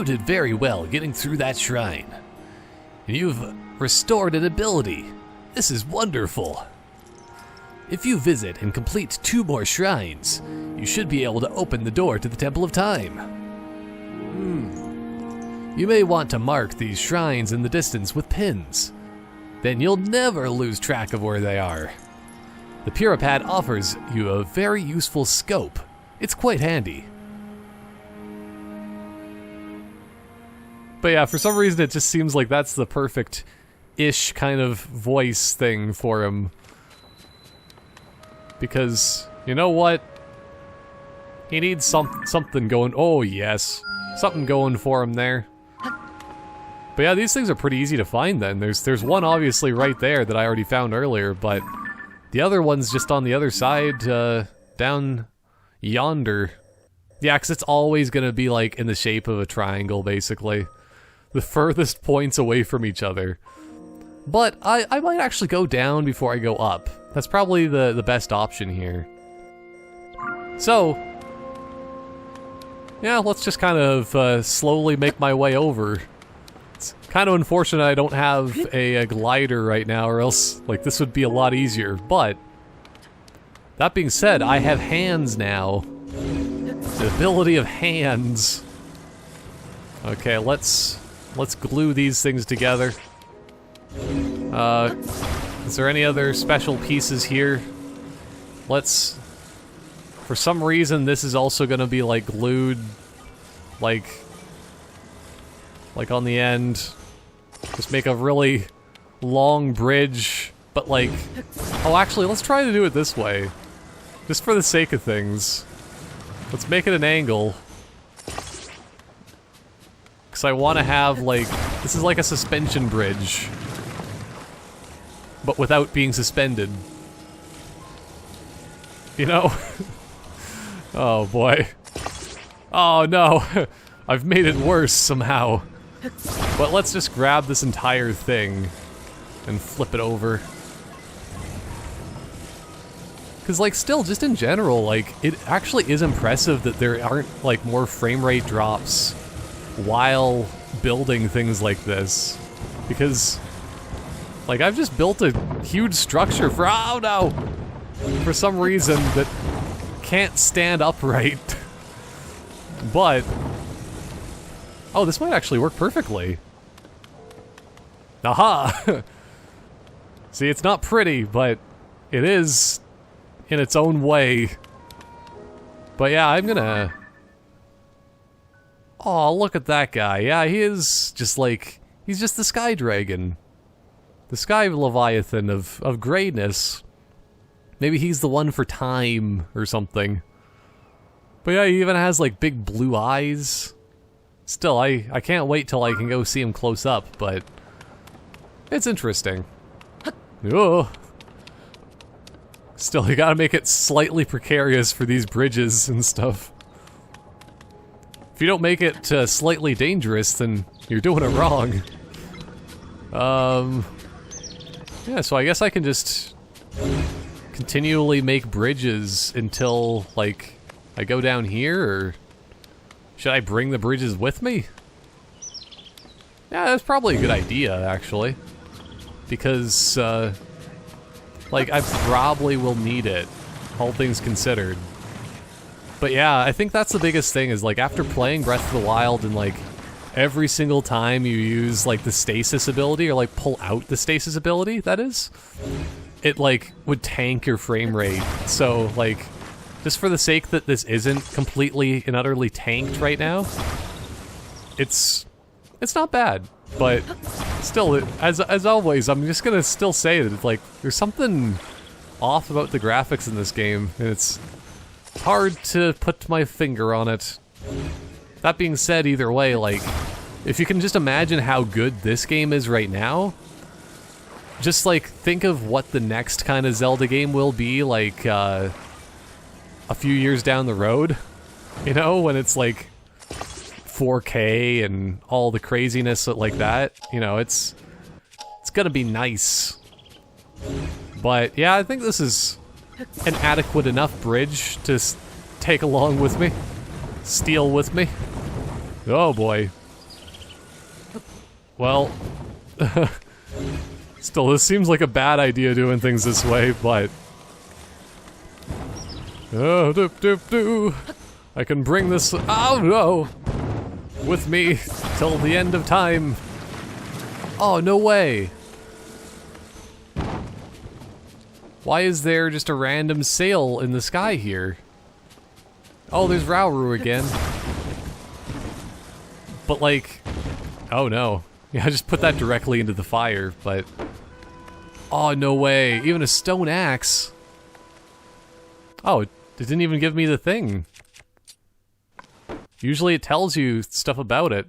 You did very well getting through that shrine. You've restored an ability. This is wonderful. If you visit and complete 2 more shrines, you should be able to open the door to the Temple of Time. You may want to mark these shrines in the distance with pins. Then you'll never lose track of where they are. The Puripad offers you a very useful scope. It's quite handy. But yeah, for some reason it just seems like that's the perfect-ish kind of voice thing for him. Because, you know what? He needs something going. Oh, yes. Something going for him there. But yeah, these things are pretty easy to find then. There's one obviously right there that I already found earlier, but the other one's just on the other side, down yonder. Yeah, because it's always going to be like in the shape of a triangle, basically. The furthest points away from each other. But I might actually go down before I go up. That's probably the best option here. So, yeah, let's just kind of slowly make my way over. It's kind of unfortunate I don't have a glider right now, or else, like, this would be a lot easier. But, that being said, I have hands now. The ability of hands. Okay, let's glue these things together. Is there any other special pieces here? For some reason, this is also gonna be, like, glued, like on the end. Just make a really long bridge, but like... Oh, actually, let's try to do it this way. Just for the sake of things. Let's make it an angle. Because I want to have, like... This is like a suspension bridge. But without being suspended. You know? Oh boy. Oh no! I've made it worse somehow. But let's just grab this entire thing and flip it over. Because, like, still, just in general, like, it actually is impressive that there aren't, like, more frame rate drops while building things like this. Because, like, I've just built a huge structure for, oh no! For some reason that can't stand upright. But, oh, this might actually work perfectly. Aha! See, it's not pretty, but it is in its own way. But yeah, I'm gonna... Oh, look at that guy. Yeah, he is just like... He's just the Sky Dragon. The Sky Leviathan of greatness. Maybe he's the one for time or something. But yeah, he even has like big blue eyes. Still, I can't wait till I can go see him close up, but... It's interesting. Oh. Still, you gotta make it slightly precarious for these bridges and stuff. If you don't make it slightly dangerous, then you're doing it wrong. Yeah, so I guess I can just continually make bridges until, like, I go down here, or should I bring the bridges with me? Yeah, that's probably a good idea, actually. Because, like, I probably will need it, all things considered. But yeah, I think that's the biggest thing, is, like, after playing Breath of the Wild and, like, every single time you use, like, the stasis ability, or, like, pull out the stasis ability, that is, it, like, would tank your frame rate. So, like, just for the sake that this isn't completely and utterly tanked right now, it's not bad. But still, as always, I'm just gonna still say that, like, there's something off about the graphics in this game, and it's hard to put my finger on it. That being said, either way, like, if you can just imagine how good this game is right now, just, like, think of what the next kind of Zelda game will be, like, a few years down the road, you know, when it's, like, 4K and all the craziness like that, you know, it's gonna be nice. But, yeah, I think this is an adequate enough bridge to take along with me. Steal with me. Oh boy. Well, still, this seems like a bad idea doing things this way, but... Oh, doop doop doo. I can bring this, oh no, with me till the end of time. Oh, no way. Why is there just a random sail in the sky here? Oh, there's Hyrule again. But like, oh no. Yeah, I just put that directly into the fire, but... Oh, no way. Even a stone axe. Oh, it didn't even give me the thing. Usually it tells you stuff about it.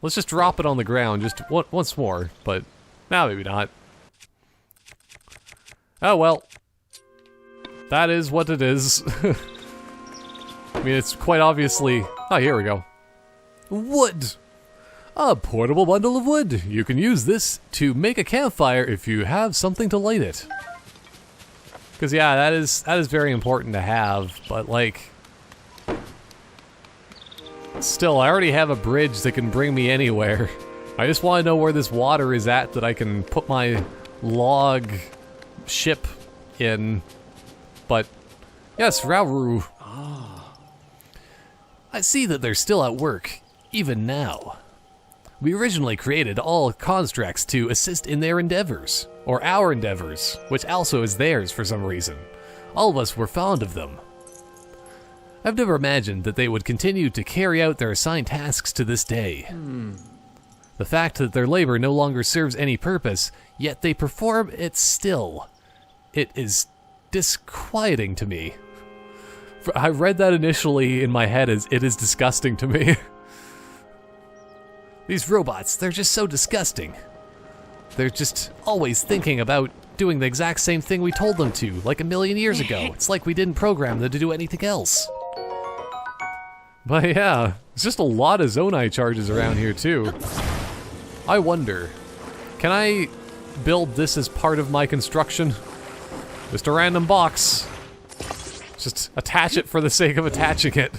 Let's just drop it on the ground just once more, but now maybe not. Oh well. That is what it is. I mean, it's quite obviously... Oh, here we go. Wood! A portable bundle of wood. You can use this to make a campfire if you have something to light it. Because yeah, that is very important to have, but like... Still, I already have a bridge that can bring me anywhere. I just want to know where this water is at that I can put my log ship in. But, yes, Hyrule. I see that they're still at work, even now. We originally created all constructs to assist in their endeavors, or our endeavors, which also is theirs for some reason. All of us were fond of them. I've never imagined that they would continue to carry out their assigned tasks to this day. The fact that their labor no longer serves any purpose, yet they perform it still. It is disquieting to me. I read that initially in my head as, it is disgusting to me. These robots, they're just so disgusting. They're just always thinking about doing the exact same thing we told them to, like a million years ago. It's like we didn't program them to do anything else. But yeah, it's just a lot of Zonai charges around here too. I wonder, can I build this as part of my construction? Just a random box. Just attach it for the sake of attaching it.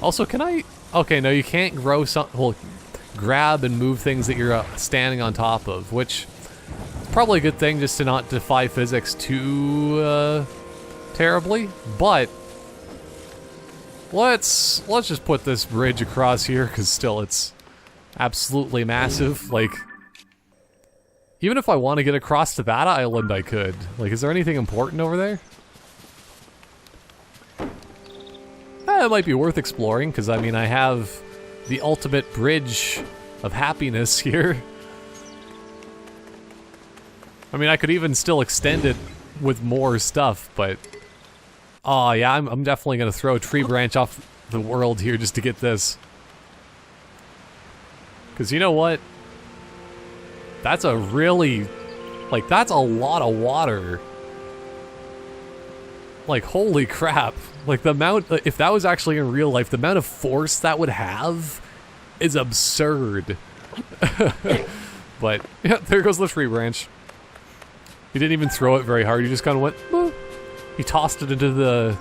Also, can I... Okay, no, you can't grow some... Well, grab and move things that you're standing on top of, which is probably a good thing just to not defy physics too terribly, but let's just put this bridge across here, because still it's absolutely massive. Like, even if I want to get across to that island, I could. Like, is there anything important over there? It might be worth exploring, because I mean, I have the ultimate bridge of happiness here. I mean, I could even still extend it with more stuff, but... Oh yeah, I'm definitely gonna throw a tree branch off the world here just to get this. Because you know what? That's a really... Like, that's a lot of water. Like, holy crap. Like, the amount... If that was actually in real life, the amount of force that would have is absurd. But, yeah, there goes the tree branch. He didn't even throw it very hard, he just kind of went... Boop. He tossed it into the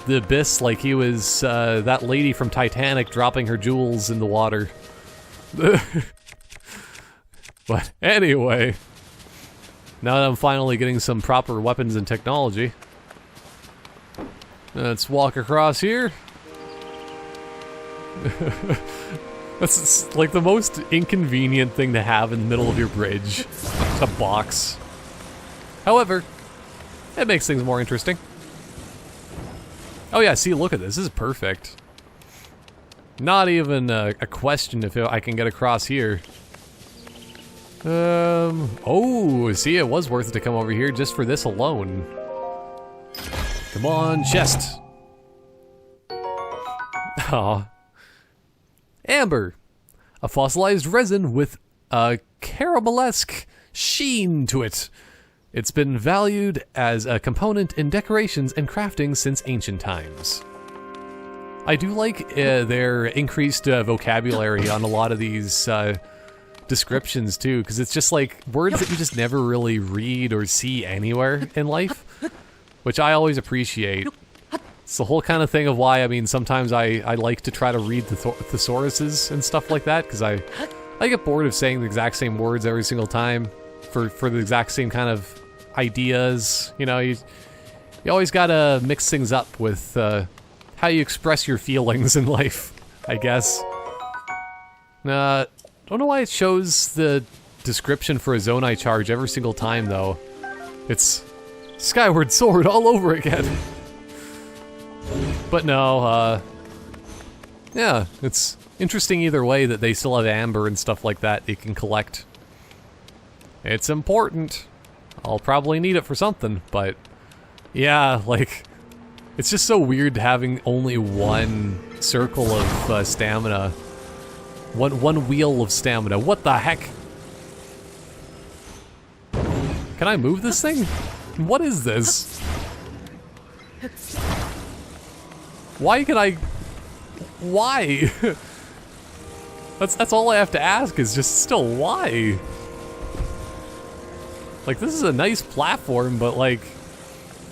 abyss like he was that lady from Titanic dropping her jewels in the water. But anyway, now that I'm finally getting some proper weapons and technology, let's walk across here. That's like the most inconvenient thing to have in the middle of your bridge. A box. However, it makes things more interesting. Oh yeah, see, look at this. This is perfect. Not even a question if I can get across here. Oh, see, it was worth it to come over here just for this alone. Come on, chest. Aw. Amber. A fossilized resin with a caramelesque sheen to it. It's been valued as a component in decorations and crafting since ancient times. I do like their increased vocabulary on a lot of these descriptions too, because it's just like words that you just never really read or see anywhere in life, which I always appreciate. It's the whole kind of thing of why, I mean, sometimes I like to try to read the thesauruses and stuff like that, because I I get bored of saying the exact same words every single time for the exact same kind of ideas. You know, you always gotta mix things up with how you express your feelings in life, I guess. Don't know why it shows the description for a Zonai charge every single time, though. It's Skyward Sword all over again. But no, yeah, it's interesting either way that they still have amber and stuff like that you can collect. It's important. I'll probably need it for something, but yeah, like, it's just so weird having only one circle of stamina. One wheel of stamina. What the heck? Can I move this thing? What is this? Why can I... Why? That's all I have to ask is just still why? Like, this is a nice platform, but like,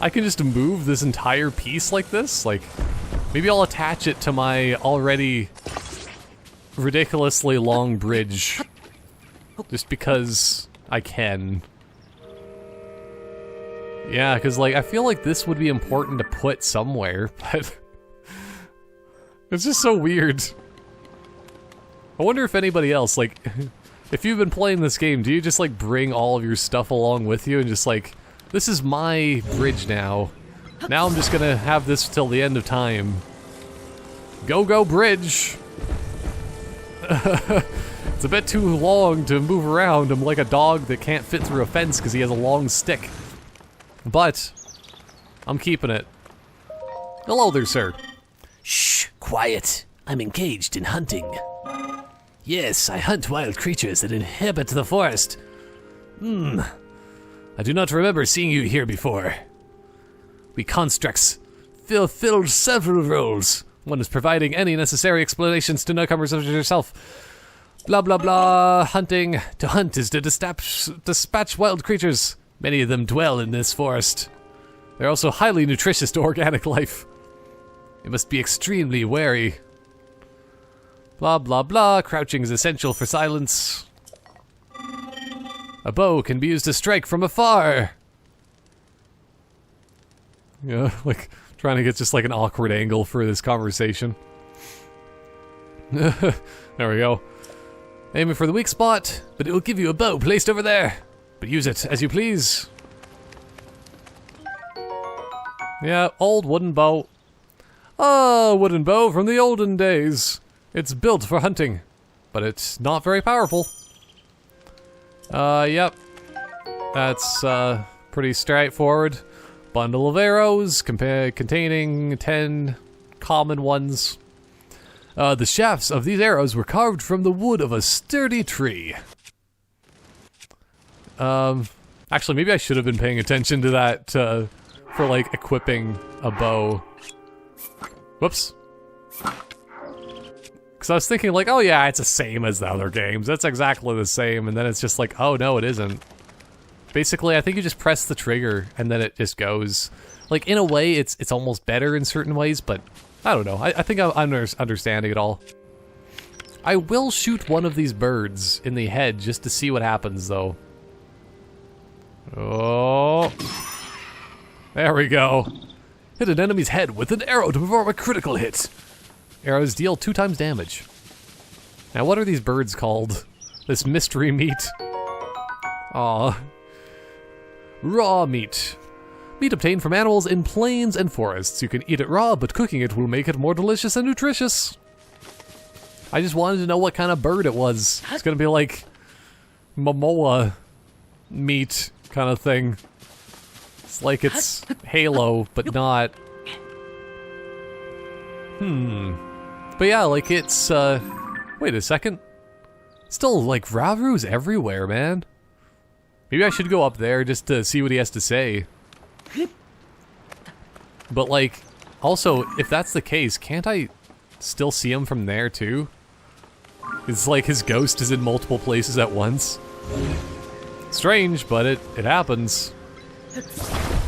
I can just move this entire piece like this? Like, maybe I'll attach it to my already ridiculously long bridge. Just because I can. Yeah, because like, I feel like this would be important to put somewhere, but... It's just so weird. I wonder if anybody else, like, if you've been playing this game, do you just like bring all of your stuff along with you and just like, this is my bridge now. Now I'm just gonna have this till the end of time. Go bridge! It's a bit too long to move around. I'm like a dog that can't fit through a fence because he has a long stick. But, I'm keeping it. Hello there, sir. Shh, quiet. I'm engaged in hunting. Yes, I hunt wild creatures that inhabit the forest. I do not remember seeing you here before. We constructs fulfilled several roles. One is providing any necessary explanations to newcomers such as yourself. Blah blah blah, hunting. To hunt is to dispatch wild creatures. Many of them dwell in this forest. They're also highly nutritious to organic life. You must be extremely wary. Blah blah blah, crouching is essential for silence. A bow can be used to strike from afar. Yeah, like trying to get just like an awkward angle for this conversation. There we go. Aiming for the weak spot, but it will give you a bow placed over there. But use it as you please. Yeah, old wooden bow. Ah, wooden bow from the olden days. It's built for hunting, but it's not very powerful. Yep. That's, pretty straightforward. Bundle of arrows, containing 10 common ones. The shafts of these arrows were carved from the wood of a sturdy tree. Actually, maybe I should have been paying attention to that, for, like, equipping a bow. Whoops. Because I was thinking, like, oh yeah, it's the same as the other games. That's exactly the same, and then it's just like, oh no, it isn't. Basically, I think you just press the trigger, and then it just goes. Like, in a way, it's almost better in certain ways, but I don't know. I think I'm understanding it all. I will shoot one of these birds in the head just to see what happens, though. Oh. There we go. Hit an enemy's head with an arrow to perform a critical hit. Arrows deal 2 times damage. Now, what are these birds called? This mystery meat. Aw. Raw meat. Meat obtained from animals in plains and forests. You can eat it raw, but cooking it will make it more delicious and nutritious. I just wanted to know what kind of bird it was. It's gonna be like Momoa meat kind of thing. It's like it's Halo, but not. But yeah, like it's, wait a second. Still, like, Ravru's everywhere, man. Maybe I should go up there just to see what he has to say. But, like, also, if that's the case, can't I still see him from there, too? It's like his ghost is in multiple places at once. Strange, but it happens.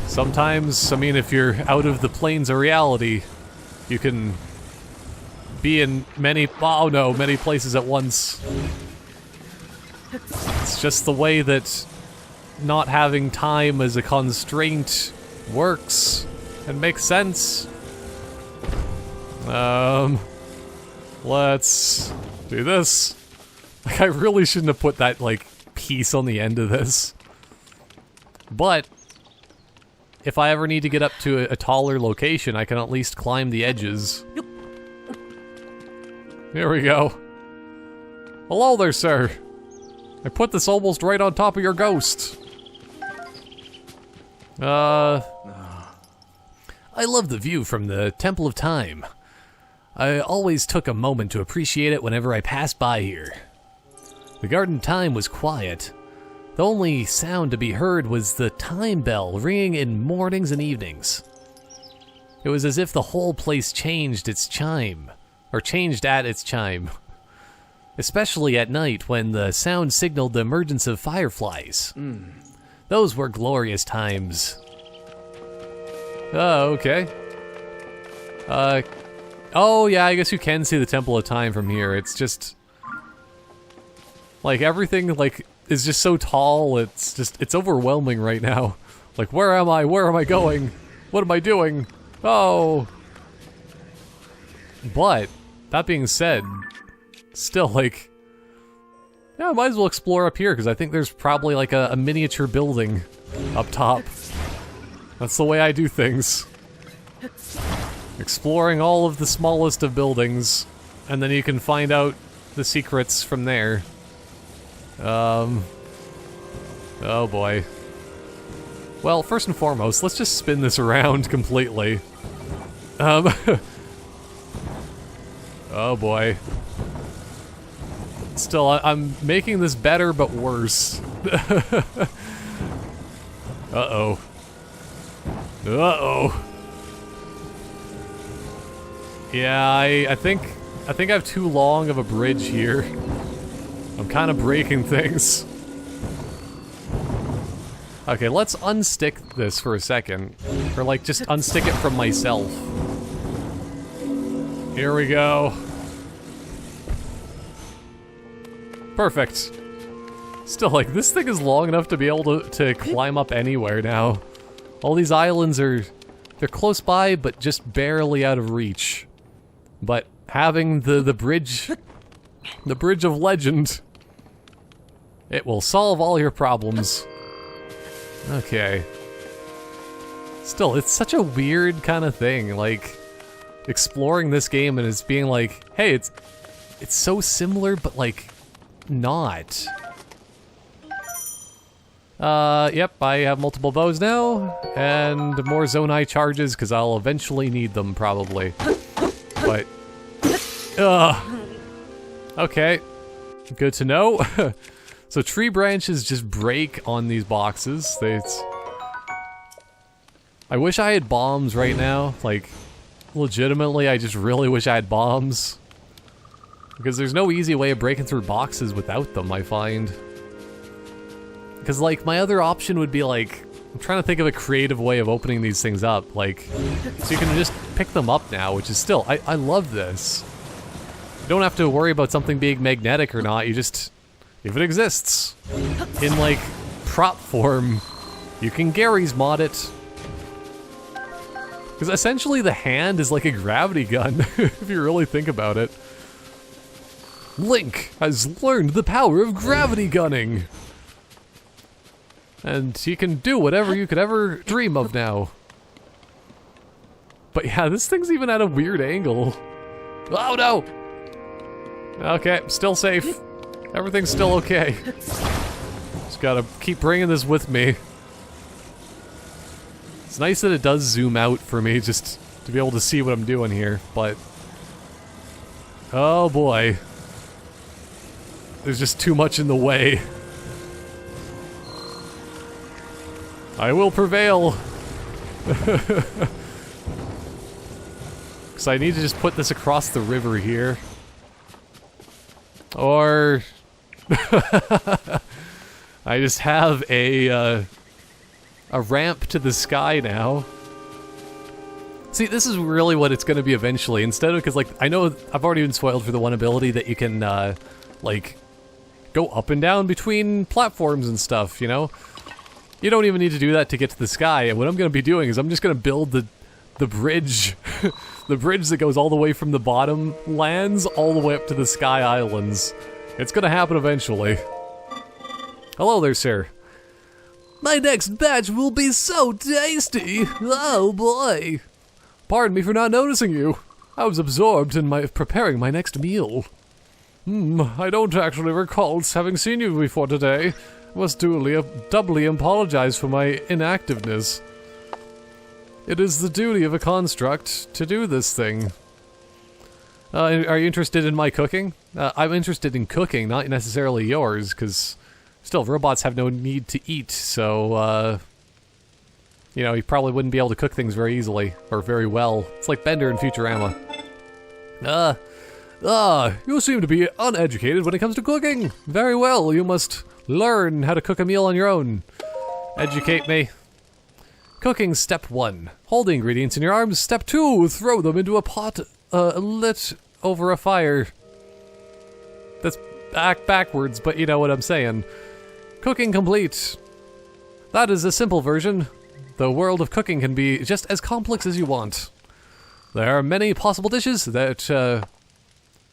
Sometimes, I mean, if you're out of the planes of reality, you can be in many places at once. It's just the way that not having time as a constraint works and makes sense. Let's do this. Like, I really shouldn't have put that, like, piece on the end of this. But if I ever need to get up to a taller location, I can at least climb the edges. Here we go. Hello there, sir. I put this almost right on top of your ghost. I love the view from the Temple of Time. I always took a moment to appreciate it whenever I passed by here. The Garden of Time was quiet. The only sound to be heard was the time bell ringing in mornings and evenings. It was as if the whole place changed its chime, or changed at its chime. Especially at night when the sound signaled the emergence of fireflies. Those were glorious times. Oh, okay. Oh yeah, I guess you can see the Temple of Time from here. It's just... like, everything, like, is just so tall, it's overwhelming right now. Like, where am I? Where am I going? What am I doing? Oh! But, that being said, still, like... yeah, I might as well explore up here, because I think there's probably, like, a miniature building up top. That's the way I do things. Exploring all of the smallest of buildings, and then you can find out the secrets from there. Oh boy. Well, first and foremost, let's just spin this around completely. Oh boy. Still, I'm making this better, but worse. Uh-oh. Uh-oh. Yeah, I think I have too long of a bridge here. I'm kind of breaking things. Okay, let's unstick this for a second. Or, like, just unstick it from myself. Here we go. Perfect. Still, like, this thing is long enough to be able to climb up anywhere now. All these islands are... they're close by, but just barely out of reach. But having the bridge... the Bridge of Legend... it will solve all your problems. Okay. Still, it's such a weird kind of thing, like... exploring this game and it's being like, hey, it's so similar, but, like, not. Yep, I have multiple bows now, and more Zonai charges, because I'll eventually need them, probably. But... okay. Good to know. So tree branches just break on these boxes. I wish I had bombs right now. Like, legitimately, I just really wish I had bombs. Because there's no easy way of breaking through boxes without them, I find. Because, like, my other option would be, like... I'm trying to think of a creative way of opening these things up, like... so you can just pick them up now, which is still... I love this. You don't have to worry about something being magnetic or not, you just... if it exists, in, like, prop form, you can Gary's mod it. Because essentially the hand is like a gravity gun, if you really think about it. Link has learned the power of gravity gunning! And he can do whatever you could ever dream of now. But yeah, this thing's even at a weird angle. Oh no! Okay, still safe. Everything's still okay. Just gotta keep bringing this with me. It's nice that it does zoom out for me, just to be able to see what I'm doing here, but... oh boy. There's just too much in the way. I will prevail! Because I need to just put this across the river here. Or... I just have a ramp to the sky now. See, this is really what it's going to be eventually. Instead of, because, like, I know I've already been spoiled for the one ability that you can, like, go up and down between platforms and stuff, you know? You don't even need to do that to get to the sky, and what I'm going to be doing is I'm just going to build the bridge, the bridge that goes all the way from the bottom lands all the way up to the sky islands. It's going to happen eventually. Hello there, sir. My next batch will be so tasty! Oh boy! Pardon me for not noticing you. I was absorbed in preparing my next meal. I don't actually recall having seen you before today. I must doubly apologize for my inactiveness. It is the duty of a construct to do this thing. Are you interested in my cooking? I'm interested in cooking, not necessarily yours, because still, robots have no need to eat, so, you know, you probably wouldn't be able to cook things very easily, or very well. It's like Bender in Futurama. You seem to be uneducated when it comes to cooking. Very well, you must learn how to cook a meal on your own. Educate me. Cooking step 1. Hold the ingredients in your arms. Step 2. Throw them into a pot lit over a fire. That's backwards, but you know what I'm saying. Cooking complete. That is a simple version. The world of cooking can be just as complex as you want. There are many possible dishes that,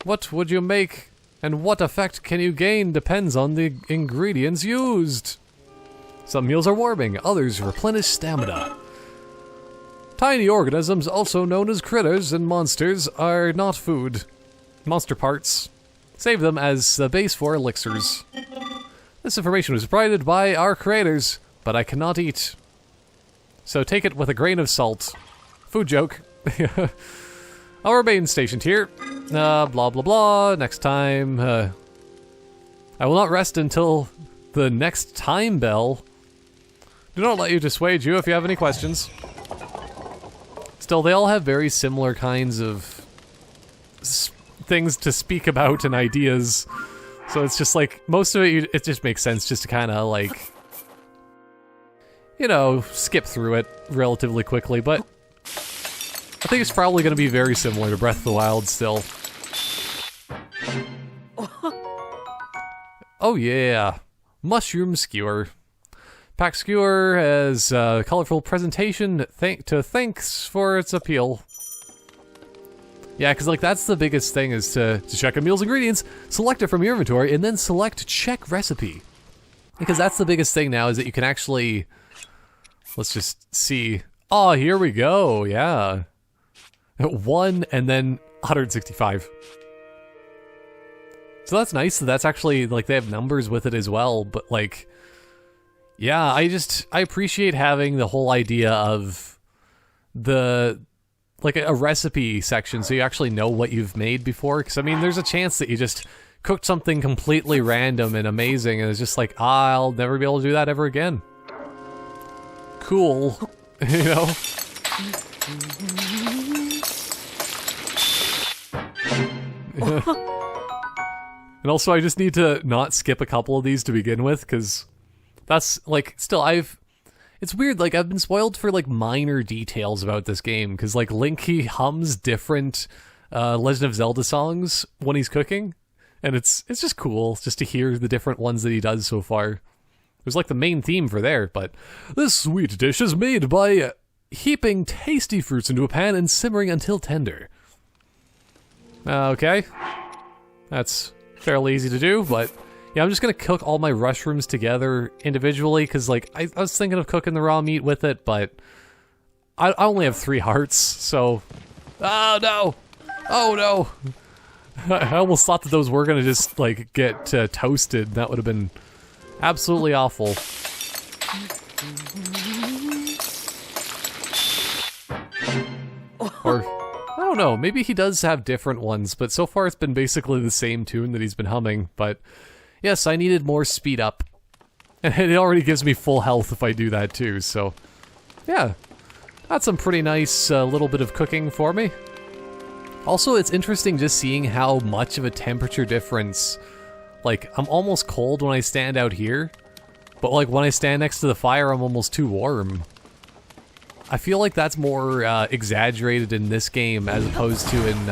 what would you make and what effect can you gain depends on the ingredients used. Some meals are warming, others replenish stamina. Tiny organisms, also known as critters and monsters, are not food. Monster parts. Save them as the base for elixirs. This information was provided by our creators, but I cannot eat. So take it with a grain of salt. Food joke. I'll remain stationed here. Blah blah blah. Next time, I will not rest until the next time bell. Do not let you dissuade you if you have any questions. Still, they all have very similar kinds of things to speak about and ideas. So it's just like, most of it, it just makes sense just to kind of like, you know, skip through it relatively quickly, but I think it's probably going to be very similar to Breath of the Wild still. Oh yeah, mushroom skewer. Pack skewer has a colorful presentation thanks for its appeal. Yeah, because like that's the biggest thing is to check a meal's ingredients, select it from your inventory, and then select check recipe. Because that's the biggest thing now is that you can actually, let's just see. Oh, here we go, yeah. 1 and then 165. So that's nice, so that's actually, like, they have numbers with it as well, but like, yeah, I appreciate having the whole idea of like a recipe section so you actually know what you've made before, because I mean there's a chance that you just cooked something completely random and amazing and it's just like, I'll never be able to do that ever again. Cool. You know? And also I just need to not skip a couple of these to begin with, because that's, like, still, it's weird, like, I've been spoiled for, like, minor details about this game, because, like, Link, he hums different Legend of Zelda songs when he's cooking, and it's just cool just to hear the different ones that he does so far. There's, like, the main theme for there, but this sweet dish is made by heaping tasty fruits into a pan and simmering until tender. Okay. That's fairly easy to do, but yeah, I'm just gonna cook all my mushrooms together individually, because like I was thinking of cooking the raw meat with it, but I only have 3 hearts, so oh no, oh no. I almost thought that those were gonna just like get toasted. That would have been absolutely awful. Or I don't know, maybe he does have different ones, but so far it's been basically the same tune that he's been humming, but yes, I needed more speed up. And it already gives me full health if I do that too, so yeah. That's some pretty nice little bit of cooking for me. Also, it's interesting just seeing how much of a temperature difference. Like, I'm almost cold when I stand out here, but like when I stand next to the fire, I'm almost too warm. I feel like that's more exaggerated in this game as opposed to in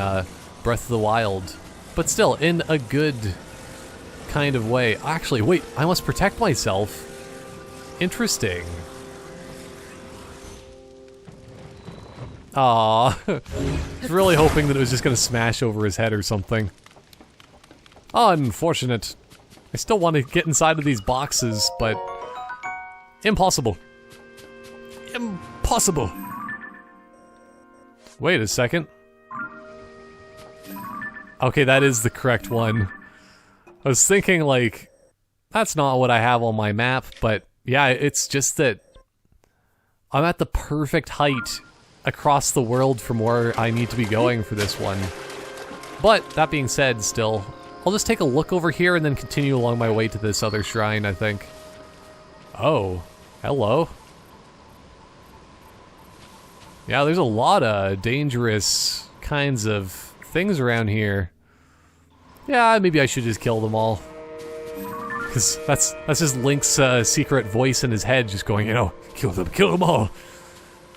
Breath of the Wild. But still, in a good kind of way. Actually, wait, I must protect myself. Interesting. Aw. I was really hoping that it was just gonna smash over his head or something. Unfortunate. I still want to get inside of these boxes, but... impossible. Impossible! Wait a second. Okay, that is the correct one. I was thinking, like, that's not what I have on my map, but yeah, it's just that I'm at the perfect height across the world from where I need to be going for this one. But, that being said, still, I'll just take a look over here and then continue along my way to this other shrine, I think. Oh, hello. Yeah, there's a lot of dangerous kinds of things around here. Yeah, maybe I should just kill them all. Because that's just Link's secret voice in his head just going, you know, kill them all.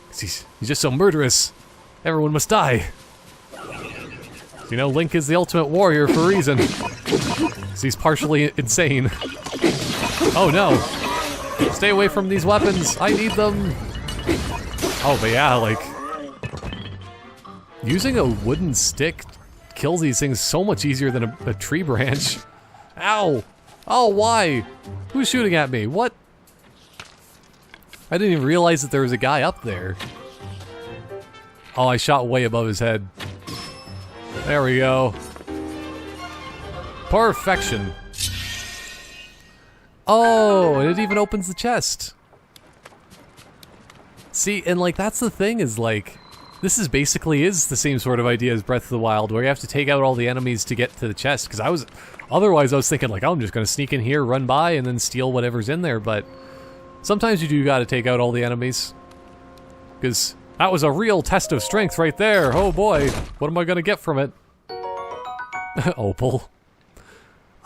'Cause he's just so murderous. Everyone must die. You know, Link is the ultimate warrior for a reason. 'Cause he's partially insane. Oh no. Stay away from these weapons. I need them. Oh, but yeah, like... using a wooden stick kills these things so much easier than a tree branch. Ow! Oh, why? Who's shooting at me? What? I didn't even realize that there was a guy up there. Oh, I shot way above his head. There we go. Perfection. Oh, and it even opens the chest. See, and like, that's the thing is like, this is basically the same sort of idea as Breath of the Wild, where you have to take out all the enemies to get to the chest, because otherwise I was thinking like, oh, I'm just gonna sneak in here, run by, and then steal whatever's in there, but sometimes you do gotta take out all the enemies. Because that was a real test of strength right there, oh boy, what am I gonna get from it? Opal.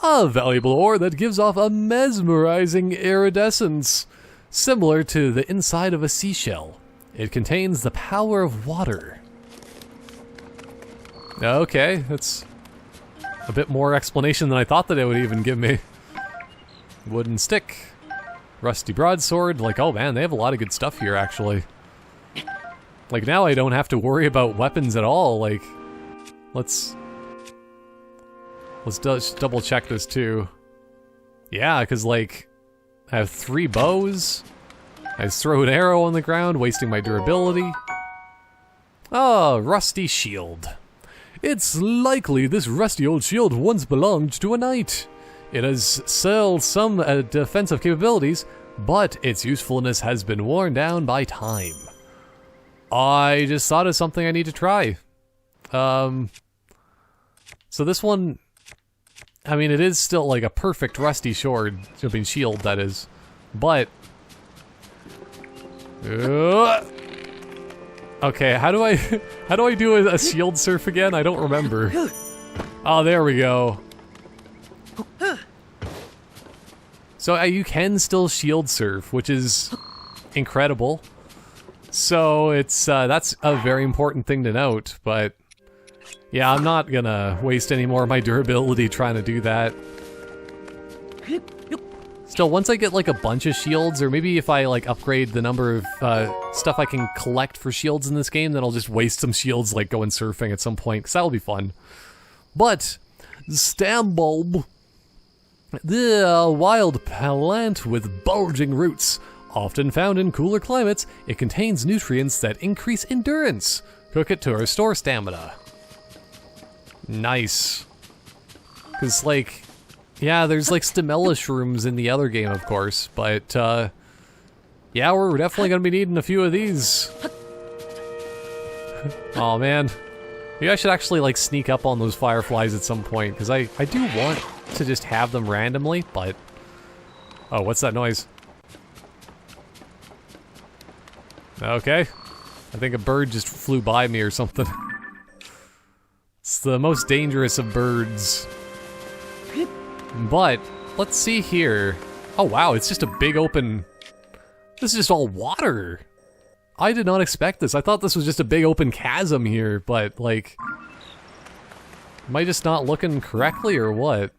A valuable ore that gives off a mesmerizing iridescence. Similar to the inside of a seashell. It contains the power of water. Okay, that's a bit more explanation than I thought that it would even give me. Wooden stick. Rusty broadsword. Like, oh man, they have a lot of good stuff here, actually. Like, now I don't have to worry about weapons at all. Like, let's double check this too. Yeah, because like, I have 3 bows. I just throw an arrow on the ground, wasting my durability. Ah, rusty shield. It's likely this rusty old shield once belonged to a knight. It has still some defensive capabilities, but its usefulness has been worn down by time. I just thought of something I need to try. So this one, I mean, it is still like a perfect rusty shield, that is, but... okay, how do I do a shield surf again? I don't remember. Oh, there we go. So you can still shield surf, which is incredible. So it's that's a very important thing to note, but yeah, I'm not gonna waste any more of my durability trying to do that. Still, once I get like a bunch of shields, or maybe if I like upgrade the number of stuff I can collect for shields in this game, then I'll just waste some shields like going surfing at some point, because that'll be fun. But, stem bulb. The wild plant with bulging roots. Often found in cooler climates, it contains nutrients that increase endurance. Cook it to restore stamina. Nice. Because like... yeah, there's like stamella shrooms in the other game, of course, but yeah, we're definitely gonna be needing a few of these. Oh man. Maybe I should actually like sneak up on those fireflies at some point, because I do want to just have them randomly, but... oh, what's that noise? Okay. I think a bird just flew by me or something. It's the most dangerous of birds. But, let's see here. Oh wow, it's just a big open... this is just all water! I did not expect this. I thought this was just a big open chasm here, but like... am I just not looking correctly or what?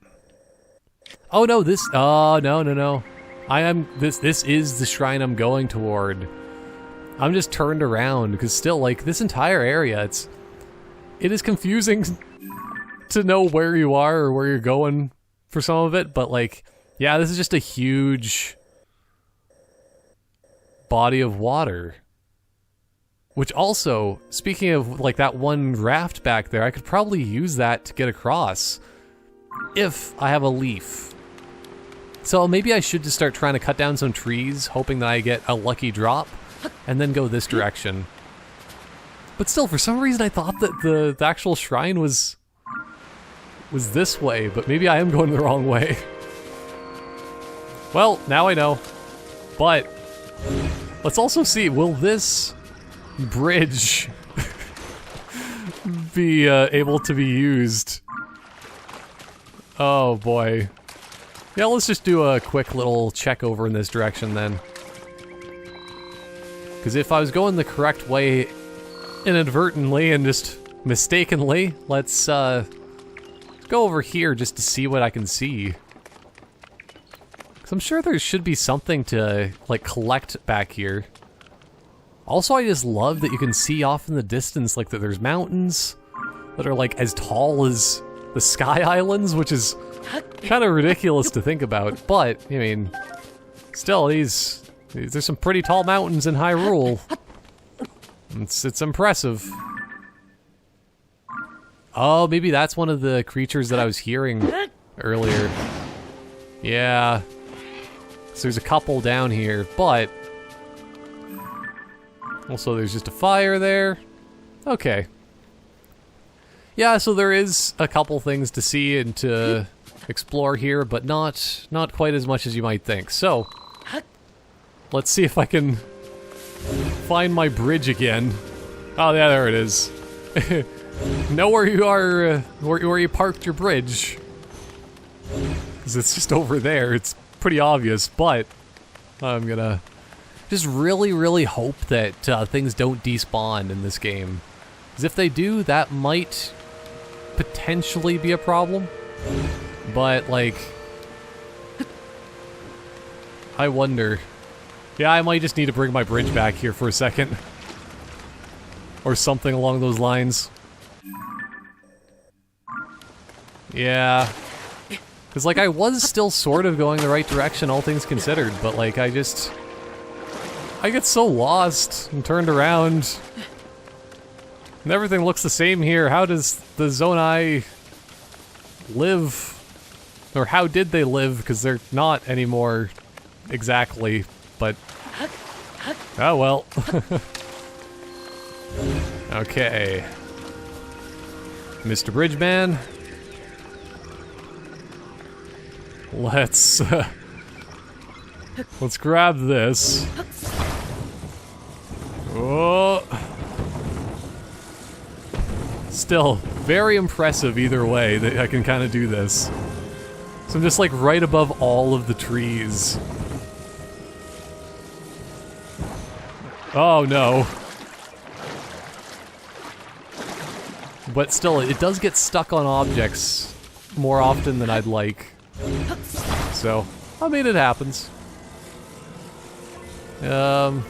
Oh no, this, oh no, no, no. This is the shrine I'm going toward. I'm just turned around, because still, like, this entire area, it is confusing to know where you are or where you're going for some of it, but like, yeah, this is just a huge body of water. Which also, speaking of like that one raft back there, I could probably use that to get across if I have a leaf. So maybe I should just start trying to cut down some trees, hoping that I get a lucky drop, and then go this direction. But still, for some reason I thought that the actual shrine was this way, but maybe I am going the wrong way. Well, now I know. But let's also see, will this bridge be able to be used? Oh boy. Yeah, let's just do a quick little check over in this direction then. Because if I was going the correct way inadvertently and just mistakenly, let's go over here just to see what I can see. Because I'm sure there should be something to like collect back here. Also, I just love that you can see off in the distance like that there's mountains that are like as tall as the Sky Islands, which is kind of ridiculous to think about, but I mean, still, there's some pretty tall mountains in Hyrule. It's impressive. Oh, maybe that's one of the creatures that I was hearing earlier. Yeah. So there's a couple down here, but also there's just a fire there. Okay. Yeah, so there is a couple things to see and to explore here, but not quite as much as you might think. So, let's see if I can find my bridge again. Oh yeah, there it is. Know where you are, where you parked your bridge. Because it's just over there. It's pretty obvious, but I'm gonna just really, really hope that things don't despawn in this game. Because if they do, that might potentially be a problem. But, like, I wonder. Yeah, I might just need to bring my bridge back here for a second. Or something along those lines. Yeah. Because, like, I was still sort of going the right direction, all things considered, but, like, I get so lost and turned around. And everything looks the same here. How does the Zonai live? Or how did they live? Because they're not anymore exactly, but oh well. Okay. Mr. Bridgeman. Let's grab this. Oh. Still, very impressive either way that I can kind of do this. So I'm just like right above all of the trees. Oh no. But still, it does get stuck on objects more often than I'd like. So, I mean, it happens. Uh-oh.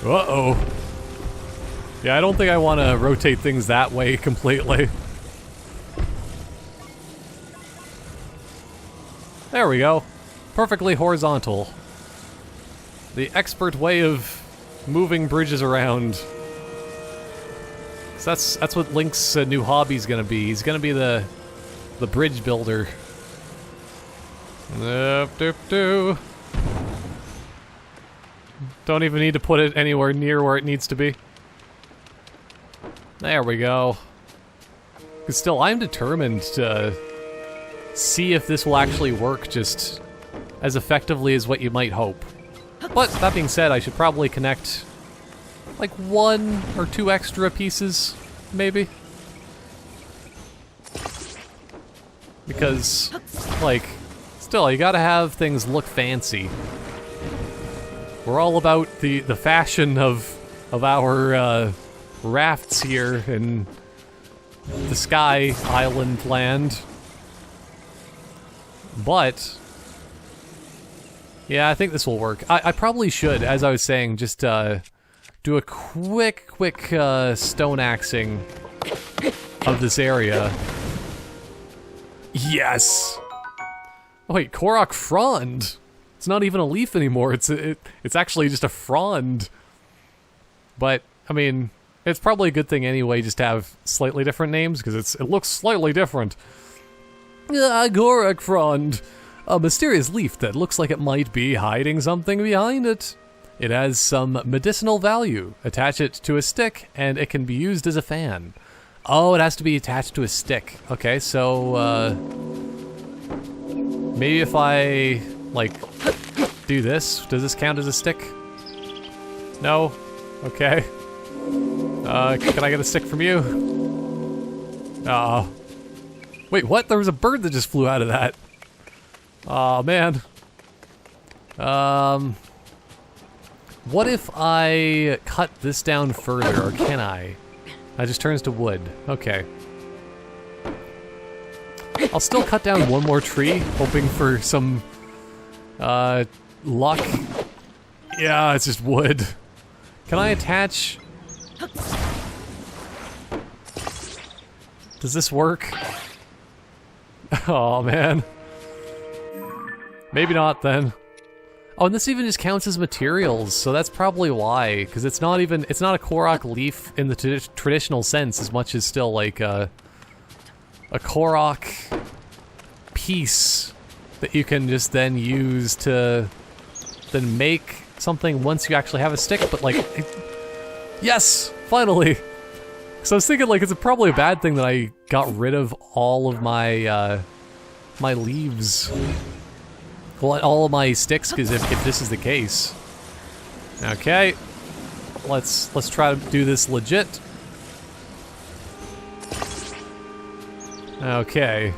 Uh-oh. Yeah, I don't think I want to rotate things that way completely. There we go. Perfectly horizontal. The expert way of moving bridges around. So that's what Link's new hobby's gonna be. He's gonna be the bridge builder. Don't even need to put it anywhere near where it needs to be. There we go. Because still, I'm determined to see if this will actually work just as effectively as what you might hope. But, that being said, I should probably connect like 1 or 2 extra pieces, maybe? Because, like, still, you gotta have things look fancy. We're all about the fashion of our, rafts here in the Sky Island land. But yeah, I think this will work. I probably should, as I was saying, just do a quick stone axing of this area. Yes! Oh wait, Korok frond! It's not even a leaf anymore, it's actually just a frond. But, I mean, it's probably a good thing anyway just to have slightly different names, because it looks slightly different. Korok frond! A mysterious leaf that looks like it might be hiding something behind it. It has some medicinal value. Attach it to a stick, and it can be used as a fan. Oh, it has to be attached to a stick. Okay, so, maybe if I, like, do this, does this count as a stick? No? Okay. Can I get a stick from you? Wait, what? There was a bird that just flew out of that. Aw, man. What if I cut this down further, or can I? That just turns to wood. Okay. I'll still cut down one more tree, hoping for some, luck. Yeah, it's just wood. Can I attach... Does this work? Oh man. Maybe not then. Oh, and this even just counts as materials, so that's probably why, because it's not a Korok leaf in the traditional sense as much as still like a Korok piece that you can just then use to then make something once you actually have a stick, but like, yes, finally! So I was thinking like it's probably a bad thing that I got rid of all of my, my leaves. Well, all of my sticks, because if this is the case. Okay. Let's try to do this legit. Okay.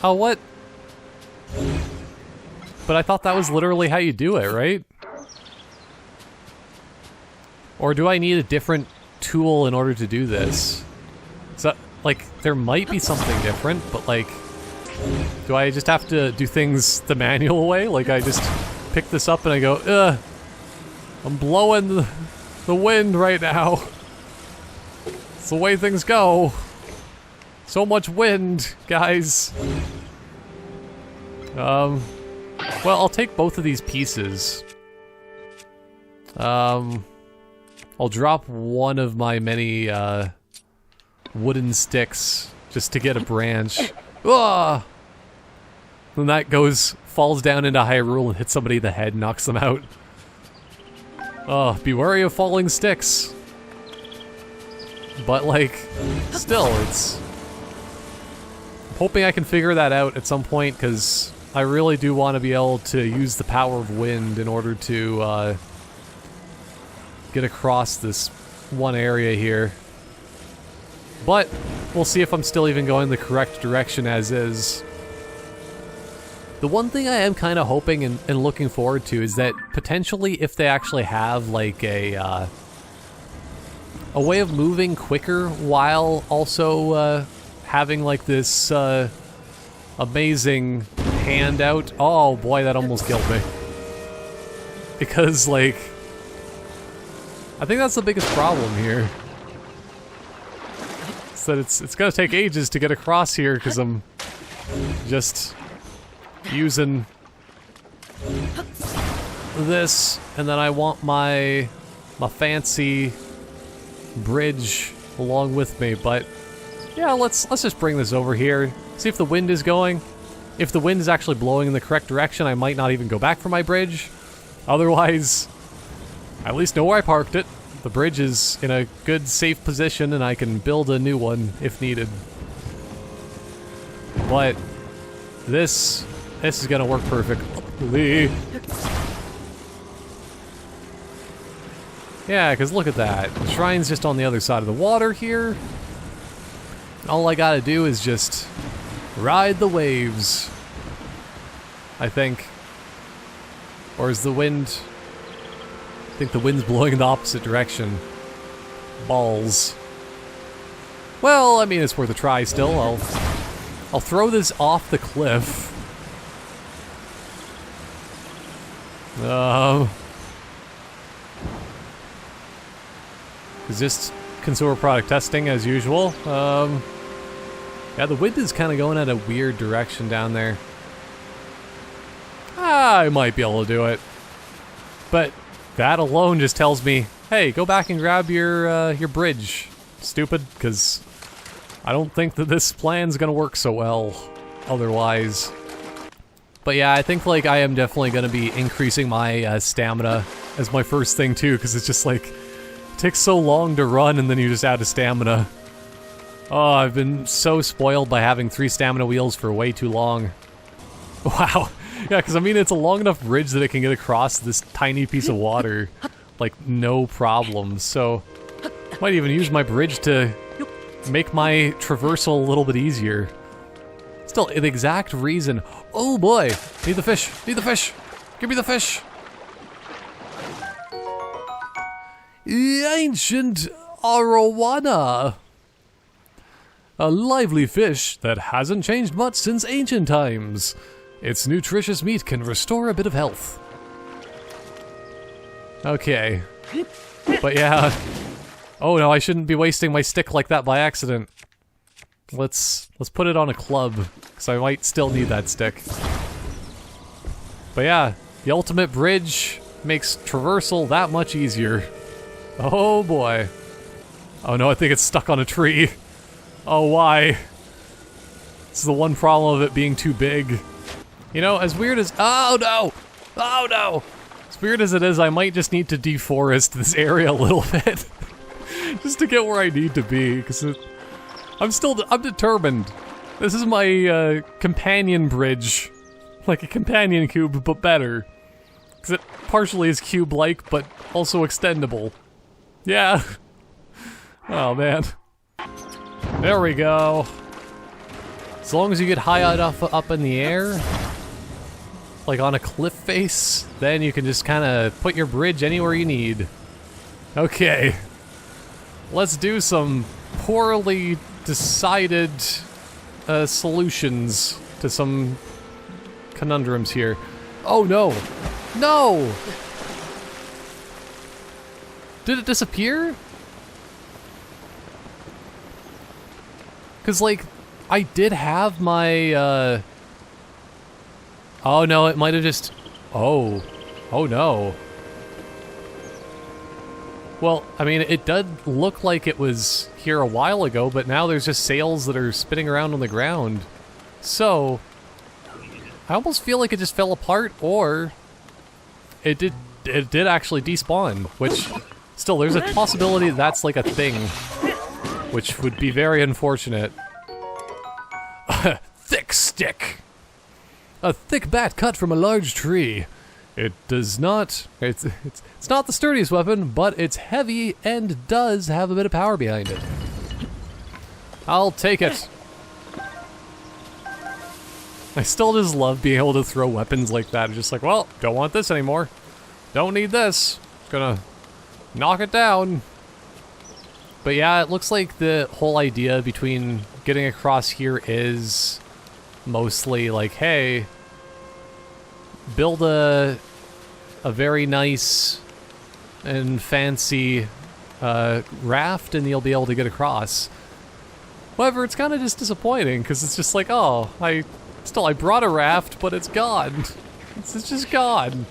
Oh, what? But I thought that was literally how you do it, right? Or do I need a different tool in order to do this? So, like, there might be something different, but like, do I just have to do things the manual way? Like, I just pick this up and I go, ugh, I'm blowing the wind right now. It's the way things go. So much wind, guys. Well, I'll take both of these pieces. I'll drop one of my many, wooden sticks just to get a branch. Ah! Then that falls down into Hyrule and hits somebody in the head, knocks them out. Oh, be wary of falling sticks. But like, still, I'm hoping I can figure that out at some point, because I really do want to be able to use the power of wind in order to, get across this one area here. But we'll see if I'm still even going the correct direction as is. The one thing I am kind of hoping and looking forward to is that potentially if they actually have like a way of moving quicker while also having like this amazing handout. Oh boy, that almost killed me. Because like, I think that's the biggest problem here. It's that it's gonna take ages to get across here because I'm just using this, and then I want my fancy bridge along with me. But yeah, let's just bring this over here. See if the wind is going. If the wind is actually blowing in the correct direction, I might not even go back for my bridge. Otherwise, I at least know where I parked it. The bridge is in a good, safe position, and I can build a new one if needed. But this is gonna work perfectly. Yeah, because look at that. The shrine's just on the other side of the water here. All I gotta do is just ride the waves, I think. Or is the wind... I think the wind's blowing in the opposite direction. Balls. Well, I mean, it's worth a try still. I'll throw this off the cliff. It's just consumer product testing as usual. Yeah, the wind is kind of going in a weird direction down there. I might be able to do it. But that alone just tells me, hey, go back and grab your bridge. Stupid, because I don't think that this plan's gonna work so well otherwise. But yeah, I think like I am definitely gonna be increasing my stamina as my first thing too, because it's just like, it takes so long to run and then you just add a stamina. Oh, I've been so spoiled by having 3 stamina wheels for way too long. Wow. Yeah, because I mean, it's a long enough bridge that it can get across this tiny piece of water, like, no problem. So, might even use my bridge to make my traversal a little bit easier. Still, the exact reason... Oh boy! Need the fish! Need the fish! Give me the fish! The ancient arowana. A lively fish that hasn't changed much since ancient times. Its nutritious meat can restore a bit of health. Okay. But yeah. Oh no, I shouldn't be wasting my stick like that by accident. Let's put it on a club, because I might still need that stick. But yeah, the ultimate bridge makes traversal that much easier. Oh boy. Oh no, I think it's stuck on a tree. Oh, why? This is the one problem of it being too big. You know, as weird as... Oh no! Oh no! As weird as it is, I might just need to deforest this area a little bit. Just to get where I need to be, because I'm determined. This is my companion bridge. Like a companion cube, but better. Because it partially is cube-like, but also extendable. Yeah. Oh man. There we go. As long as you get high enough up in the air, like on a cliff face, then you can just kind of put your bridge anywhere you need. Okay. Let's do some poorly decided solutions to some conundrums here. Oh no! No! Did it disappear? Because, like, I did have my, Oh no, it might have just... Oh. Oh no. Well, I mean, it did look like it was here a while ago, but now there's just sails that are spinning around on the ground. So, I almost feel like it just fell apart, or it did actually despawn, which, still, there's a possibility that's like a thing, which would be very unfortunate. Thick stick. A thick bat cut from a large tree. It does not... It's not the sturdiest weapon, but it's heavy and does have a bit of power behind it. I'll take it. I still just love being able to throw weapons like that. It's just like, well, don't want this anymore. Don't need this. It's gonna knock it down. But yeah, it looks like the whole idea between getting across here is mostly like, hey, build a very nice and fancy raft and you'll be able to get across. However, it's kind of just disappointing because it's just like, oh, I brought a raft, but it's gone. It's just gone.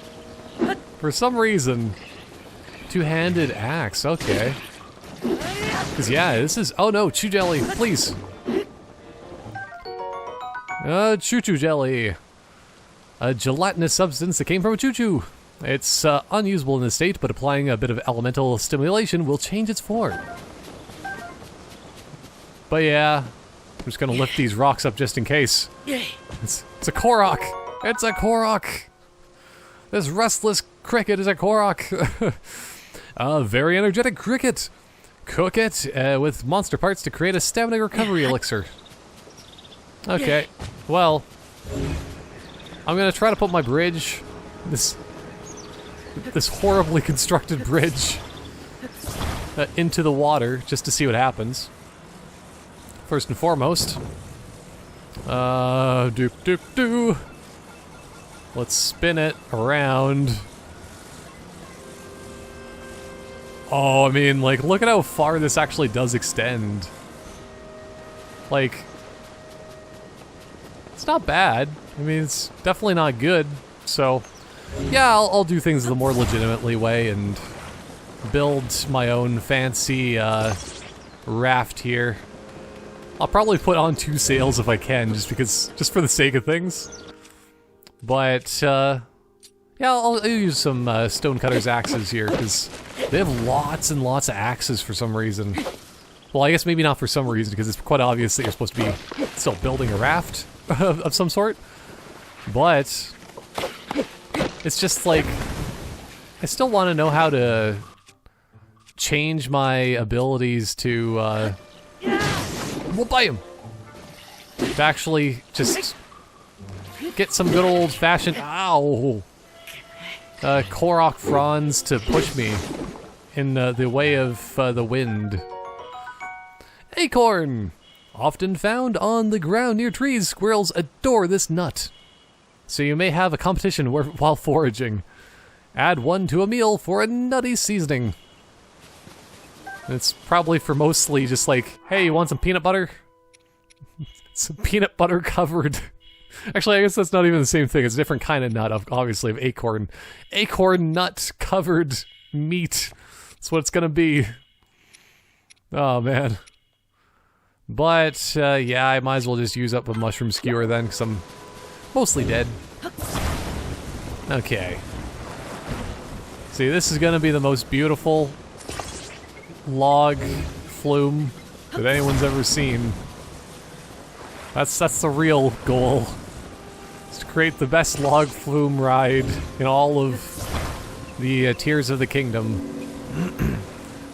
For some reason. Two-handed axe, okay. Because yeah, this is... Oh no, chew jelly, please. Choo-choo jelly. A gelatinous substance that came from a choo-choo. It's unusable in this state, but applying a bit of elemental stimulation will change its form. But yeah, I'm just gonna lift these rocks up just in case. It's a Korok! It's a Korok! This restless cricket is a Korok! A very energetic cricket! Cook it with monster parts to create a stamina recovery elixir. Okay, well, I'm gonna try to put my bridge, this horribly constructed bridge, into the water just to see what happens. first and foremost. Doop. Let's spin it around. Oh, I mean, like, look at how far this actually does extend. Like, it's not bad. I mean, it's definitely not good. So, yeah, I'll do things the more legitimately way and build my own fancy raft here. I'll probably put on 2 sails if I can, just for the sake of things. But yeah, I'll use some Stonecutter's axes here because they have lots and lots of axes for some reason. Well, I guess maybe not for some reason because it's quite obvious that you're supposed to be still building a raft of some sort. But it's just like I still want to know how to change my abilities to we'll buy him. To actually just get some good old-fashioned Korok fronds to push me in the way of the wind. Acorn! Often found on the ground near trees, squirrels adore this nut. So you may have a competition while foraging. Add 1 to a meal for a nutty seasoning. It's probably for mostly just like, hey, you want some peanut butter? Some peanut butter covered. Actually, I guess that's not even the same thing. It's a different kind of nut, obviously, of acorn. Acorn nut covered meat. That's what it's gonna be. Oh, man. But, yeah, I might as well just use up a mushroom skewer then, because I'm mostly dead. Okay. See, this is gonna be the most beautiful log flume that anyone's ever seen. That's the real goal. Is to create the best log flume ride in all of the tiers of the kingdom.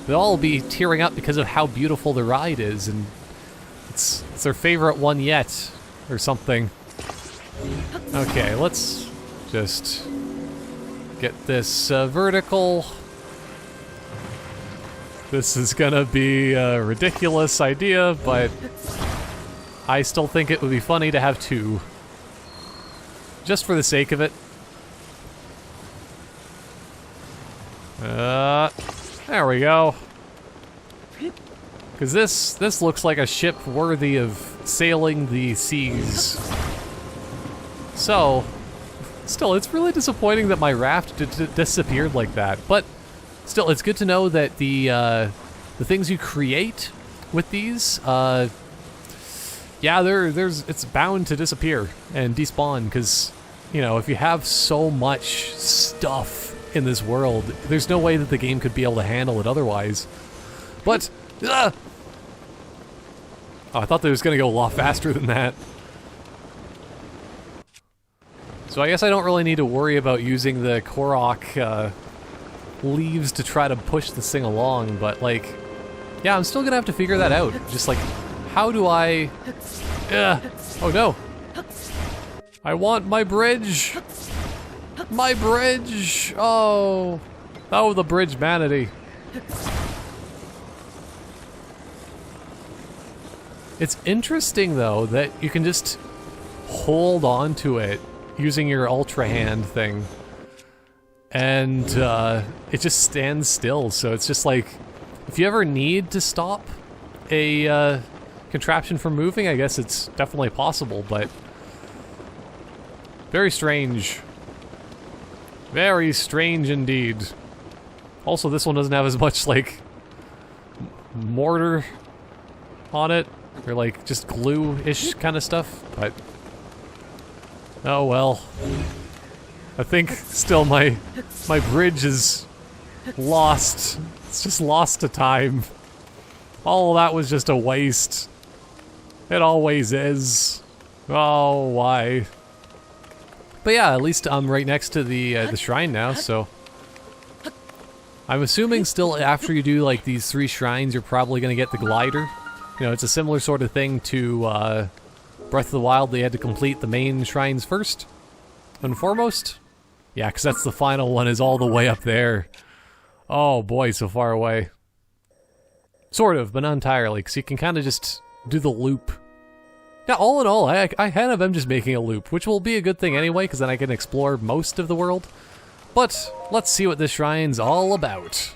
They'll all be tearing up because of how beautiful the ride is, and it's their favorite one yet, or something. Okay, let's just get this vertical. This is gonna be a ridiculous idea, but I still think it would be funny to have 2. Just for the sake of it. There we go. Because this looks like a ship worthy of sailing the seas. So, still, it's really disappointing that my raft disappeared like that. But still, it's good to know that the things you create with these, yeah, it's bound to disappear and despawn because, you know, if you have so much stuff in this world, there's no way that the game could be able to handle it otherwise. But, oh, I thought that it was going to go a lot faster than that. So I guess I don't really need to worry about using the Korok leaves to try to push this thing along, but like, yeah, I'm still going to have to figure that out. Just like, how do I... oh no! I want my bridge! My bridge! Oh! Oh, the bridge manatee. It's interesting, though, that you can just hold on to it using your Ultra Hand thing. And it just stands still, so it's just like, if you ever need to stop a contraption from moving, I guess it's definitely possible, but very strange. Very strange indeed. Also, this one doesn't have as much, like, mortar on it, or like just glue-ish kind of stuff, but oh well. I think still my bridge is lost. It's just lost to time. All of that was just a waste. It always is. Oh, why? But yeah, at least I'm right next to the shrine now, so I'm assuming still after you do like these 3 shrines, you're probably gonna get the glider. You know, it's a similar sort of thing to Breath of the Wild. They had to complete the main shrines first and foremost. Yeah, because that's the final one, is all the way up there. Oh boy, so far away. Sort of, but not entirely, because you can kind of just do the loop. Yeah, all in all, I kind of am just making a loop, which will be a good thing anyway, because then I can explore most of the world. But let's see what this shrine's all about.